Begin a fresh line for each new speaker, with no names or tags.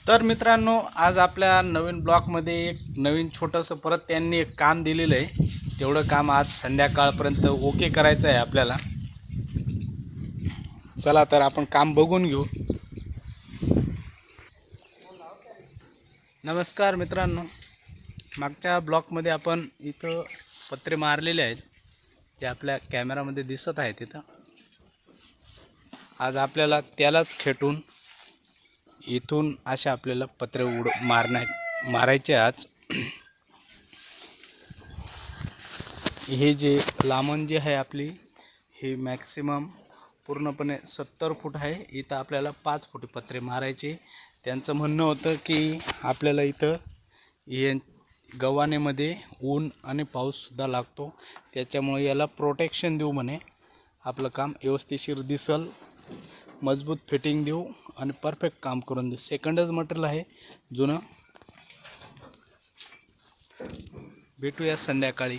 तर मित्रांनो, आज आपल्या नवीन ब्लॉकमध्ये एक नवीन छोटंसं परत त्यांनी एक काम दिलेलं आहे. तेवढं काम आज संध्याकाळपर्यंत ओके करायचं आहे आपल्याला. चला तर आपण काम बघून घेऊ. नमस्कार मित्रांनो, मागच्या ब्लॉकमध्ये आपण इथं पत्रे मारलेले आहेत, जे आपल्या कॅमेरामध्ये दिसत आहेत. इथं आज आपल्याला त्यालाच खेटून इथून असे आपल्याला पत्रे मारायचे. आज हे जे लांबण जे आहे आपली, हे मॅक्सिमम पूर्णपणे 70 फूट आहे. इथं आपल्याला 5 फूट पत्रे मारायचे. त्यांचं म्हणणं होतं की आपल्याला इथं हे गव्हाणेमध्ये ऊन आणि पाऊससुद्धा लागतो, त्याच्यामुळे याला प्रोटेक्शन देऊ म्हणे. आपलं काम व्यवस्थिशीर दिसल, मजबूत फिटिंग देऊ आणि परफेक्ट काम करून देऊ. सेकंडच मटेरियल आहे, जुनं. भेटूया संध्याकाळी.